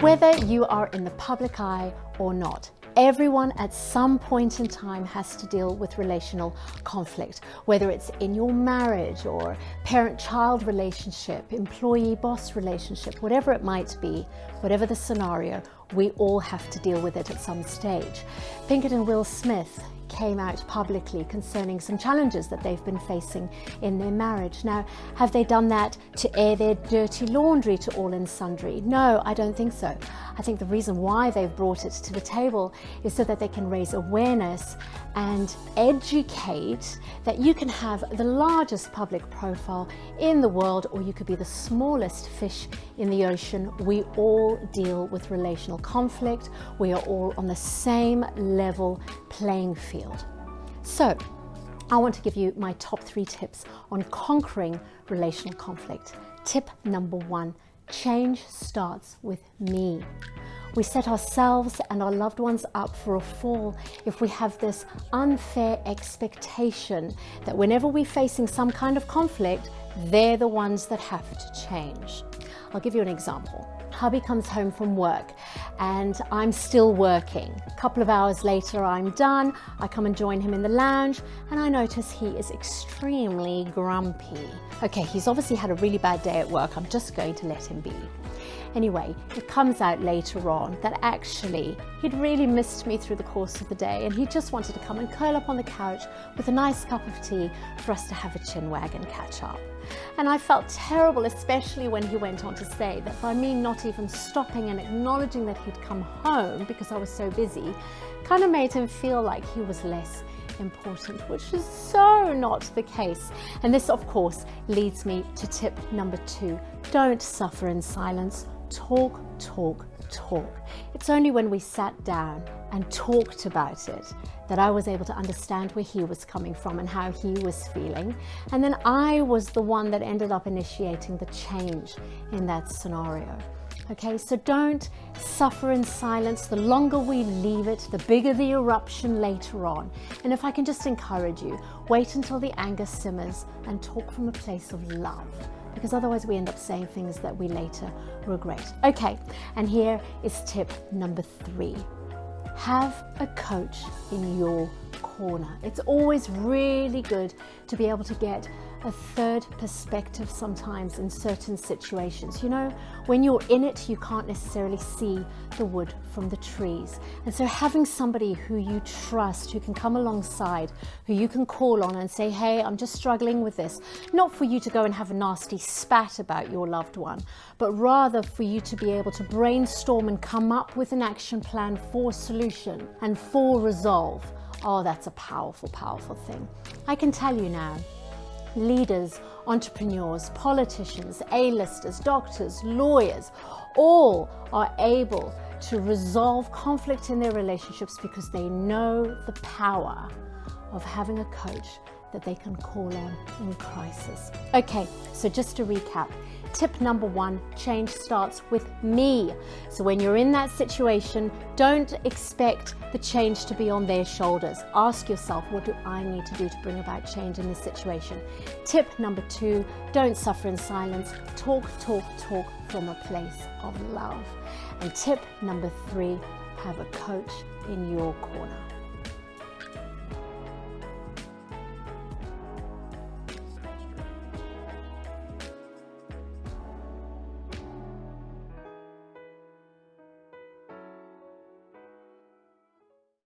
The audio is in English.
Whether you are in the public eye or not, everyone at some point in time has to deal with relational conflict, whether it's in your marriage or parent-child relationship, employee-boss relationship, whatever it might be, whatever the scenario, we all have to deal with it at some stage. Pinkett and Will Smith came out publicly concerning some challenges that they've been facing in their marriage. Now, have they done that to air their dirty laundry to all and sundry? No, I don't think so. I think the reason why they've brought it to the table is so that they can raise awareness and educate that you can have the largest public profile in the world, or you could be the smallest fish in the ocean. We all deal with relational conflict. We are all on the same level playing field. So, I want to give you my top 3 tips on conquering relational conflict. Tip number 1, change starts with me. We set ourselves and our loved ones up for a fall if we have this unfair expectation that whenever we're facing some kind of conflict, they're the ones that have to change. I'll give you an example. Hubby comes home from work and I'm still working. A couple of hours later, I'm done. I come and join him in the lounge and I notice he is extremely grumpy. Okay, he's obviously had a really bad day at work. I'm just going to let him be. Anyway, it comes out later on that actually he'd really missed me through the course of the day and he just wanted to come and curl up on the couch with a nice cup of tea for us to have a chinwag and catch up. And I felt terrible, especially when he went on to say that by me not even stopping and acknowledging that he'd come home because I was so busy, kind of made him feel like he was less important, which is so not the case. And this, of course, leads me to tip number 2. Don't suffer in silence. Talk, talk, talk. It's only when we sat down and talked about it that I was able to understand where he was coming from and how he was feeling. And then I was the one that ended up initiating the change in that scenario. Okay, so don't suffer in silence. The longer we leave it, the bigger the eruption later on. And if I can just encourage you, wait until the anger simmers and talk from a place of love, because otherwise we end up saying things that we later regret. Okay, and here is tip number 3. Have a coach in your corner. It's always really good to be able to get a third perspective sometimes in certain situations. You know, when you're in it, you can't necessarily see the wood from the trees. And so having somebody who you trust, who can come alongside, who you can call on and say, hey, I'm just struggling with this. Not for you to go and have a nasty spat about your loved one, but rather for you to be able to brainstorm and come up with an action plan for solution and for resolve. Oh, that's a powerful, powerful thing. I can tell you now, leaders, entrepreneurs, politicians, A-listers, doctors, lawyers, all are able to resolve conflict in their relationships because they know the power of having a coach that they can call on in crisis. Okay, so just to recap, tip number 1, change starts with me. So when you're in that situation, don't expect the change to be on their shoulders. Ask yourself, what do I need to do to bring about change in this situation? Tip number 2, don't suffer in silence. Talk, talk, talk from a place of love. And tip number 3, have a coach in your corner.